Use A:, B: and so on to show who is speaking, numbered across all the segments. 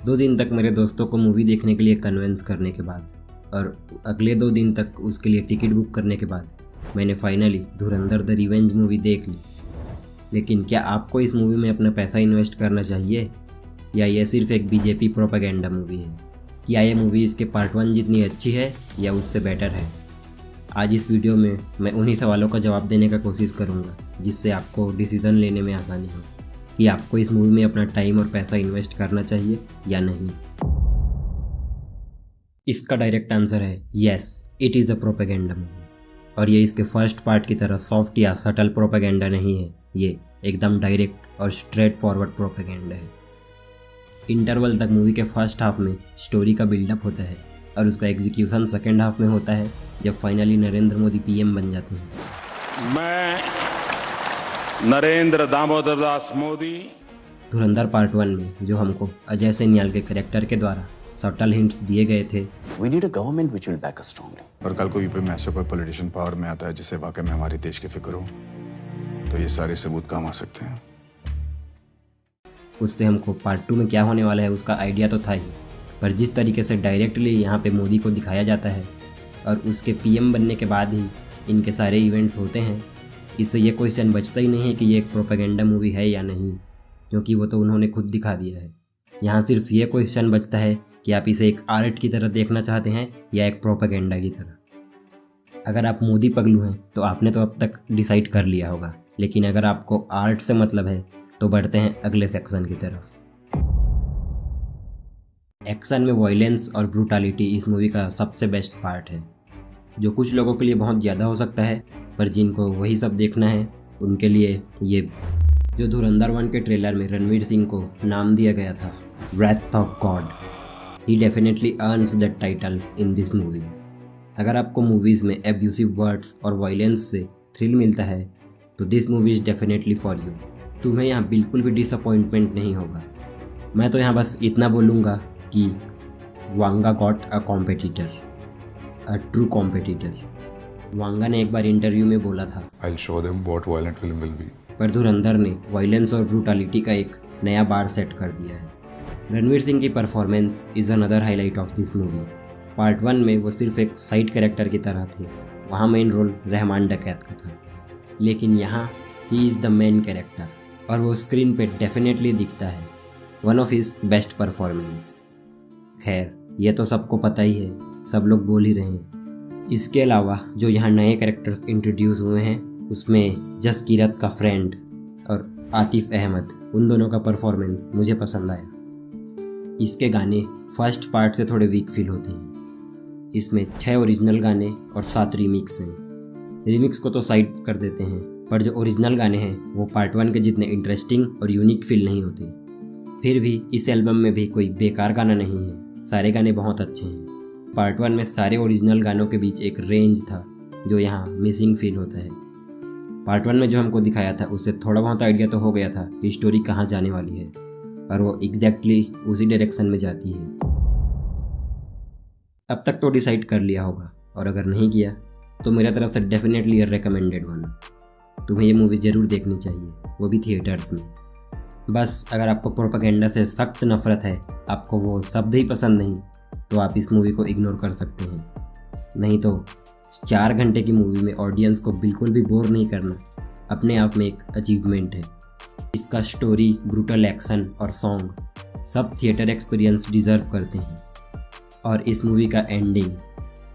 A: 2 दिन तक मेरे दोस्तों को मूवी देखने के लिए कन्विंस करने के बाद और अगले 2 दिन तक उसके लिए टिकट बुक करने के बाद मैंने finally Dhurandhar the revenge movie देख ली। लेकिन क्या आपको इस मूवी में अपना पैसा इन्वेस्ट करना चाहिए या यह सिर्फ एक बीजेपी प्रोपेगेंडा मूवी है? क्या यह मूवी इसके पार्ट 1 जितनी अच्छी है या उससे बेटर है? आज इस वीडियो में मैं उन्हीं सवालों का जवाब देने का कोशिश करूंगा जिससे आपको डिसीज़न लेने में आसानी हो कि आपको इस मूवी में अपना टाइम और पैसा इन्वेस्ट करना चाहिए या नहीं। इसका डायरेक्ट आंसर है yes, it is a propaganda movie. और ये इसके फर्स्ट पार्ट की तरह सॉफ्ट या सटल प्रोपेगेंडा नहीं है, ये एकदम डायरेक्ट और स्ट्रेट फॉरवर्ड प्रोपेगेंडा है। इंटरवल तक मूवी के फर्स्ट हाफ में स्टोरी का बिल्डअप होता है और उसका एग्जीक्यूशन सेकेंड हाफ में होता है जब फाइनली नरेंद्र मोदी पीएम बन जाते हैं।
B: मैं नरेंद्र दामोदर दास मोदी।
A: धुरंधर पार्ट 1 में जो हमको अजय सेनियाल के कैरेक्टर के द्वारा सटल हिंट्स दिए गए थे,
C: We need a government which will back us strongly.
D: और कल को यूपी में ऐसा कोई पॉलिटिशियन पावर में आता है जिसे वाकई में हमारे देश की फिक्र हो तो ये सारे सबूत काम आ सकते हैं।
A: उससे हमको पार्ट 2 में क्या होने वाला है उसका आइडिया तो था ही, पर जिस तरीके से डायरेक्टली यहाँ पे मोदी को दिखाया जाता है और उसके पीएम बनने के बाद ही इनके सारे इवेंट्स होते हैं, इससे ये क्वेश्चन बचता ही नहीं है कि ये एक प्रोपेगेंडा मूवी है या नहीं, क्योंकि वो तो उन्होंने खुद दिखा दिया है। यहाँ सिर्फ ये क्वेश्चन बचता है कि आप इसे एक आर्ट की तरह देखना चाहते हैं या एक प्रोपेगेंडा की तरह। अगर आप मोदी पगलू हैं तो आपने तो अब तक डिसाइड कर लिया होगा, लेकिन अगर आपको आर्ट से मतलब है तो बढ़ते हैं अगले सेक्शन की तरफ। एक्शन में वायलेंस और ब्रूटालिटी इस मूवी का सबसे बेस्ट पार्ट है, जो कुछ लोगों के लिए बहुत ज़्यादा हो सकता है, पर जिनको वही सब देखना है उनके लिए ये जो धुरंधर 1 के ट्रेलर में रणवीर सिंह को नाम दिया गया था व्रेथ of God, he definitely earns that title in this movie. अगर आपको मूवीज़ में एब्यूसिव वर्ड्स और वायलेंस से थ्रिल मिलता है तो this movie is definitely for you. तुम्हें यहाँ बिल्कुल भी डिसअपॉइंटमेंट नहीं होगा। मैं तो यहाँ बस इतना बोलूँगा कि Vanga got a competitor, a true competitor. Vanga ने एक बार इंटरव्यू में बोला था,
D: I'll show them what violent film will be.
A: पर धुरंधर ने वायलेंस और ब्रूटालिटी का एक नया बार सेट कर दिया है। रणवीर सिंह की performance is another highlight of this movie. Part 1 में वो सिर्फ एक साइड कैरेक्टर की तरह थे, वहाँ मेन रोल रहमान डकैत का था, लेकिन यहाँ he is the main character और वो स्क्रीन पे डेफिनेटली दिखता है, one of his best performance. खैर ये तो सबको पता ही है, सब लोग बोल ही रहे हैं। इसके अलावा जो यहाँ नए कैरेक्टर्स इंट्रोड्यूस हुए हैं उसमें जसकीरत का फ्रेंड और आतिफ अहमद, उन दोनों का परफॉर्मेंस मुझे पसंद आया। इसके गाने फर्स्ट पार्ट से थोड़े वीक फील होते हैं। इसमें 6 ओरिजिनल गाने और 7 रीमिक्स हैं। रीमिक्स को तो साइड कर देते हैं, पर जो ओरिजिनल गाने हैं वो पार्ट 1 के जितने इंटरेस्टिंग और यूनिक फील नहीं होते। फिर भी इस एल्बम में भी कोई बेकार गाना नहीं है, सारे गाने बहुत अच्छे हैं। पार्ट 1 में सारे ओरिजिनल गानों के बीच एक रेंज था जो यहाँ मिसिंग फील होता है। पार्ट 1 में जो हमको दिखाया था उससे थोड़ा बहुत आइडिया तो हो गया था कि स्टोरी कहाँ जाने वाली है, और वो एग्जैक्टली उसी डायरेक्शन में जाती है। अब तक तो डिसाइड कर लिया होगा, और अगर नहीं किया तो मेरा तरफ से डेफिनेटली अ रिकमेंडेड वन। तुम्हें ये मूवी ज़रूर देखनी चाहिए, वो भी थिएटर्स में। बस अगर आपको प्रोपेगेंडा से सख्त नफरत है, आपको वो शब्द ही पसंद नहीं, तो आप इस मूवी को इग्नोर कर सकते हैं। नहीं तो 4 घंटे की मूवी में ऑडियंस को बिल्कुल भी बोर नहीं करना अपने आप में एक अचीवमेंट है। इसका स्टोरी, ब्रूटल एक्शन और सॉन्ग सब थिएटर एक्सपीरियंस डिज़र्व करते हैं। और इस मूवी का एंडिंग,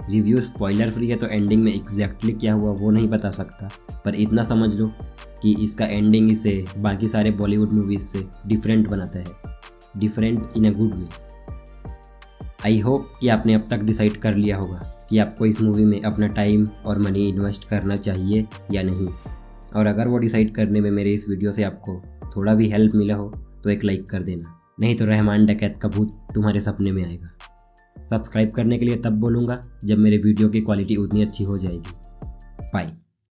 A: रिव्यू स्पॉइलर फ्री है तो एंडिंग में एग्जैक्टली क्या हुआ वो नहीं बता सकता, पर इतना समझ लो कि इसका एंडिंग इसे बाकी सारे बॉलीवुड मूवीज़ से डिफरेंट बनाता है, different in a good way. I hope कि आपने अब तक डिसाइड कर लिया होगा कि आपको इस मूवी में अपना टाइम और मनी इन्वेस्ट करना चाहिए या नहीं। और अगर वो डिसाइड करने में मेरे इस वीडियो से आपको थोड़ा भी हेल्प मिला हो तो एक लाइक कर देना, नहीं तो रहमान डकैत का भूत तुम्हारे सपने में आएगा। सब्सक्राइब करने के लिए तब बोलूँगा जब मेरे वीडियो की क्वालिटी उतनी अच्छी हो जाएगी। बाय।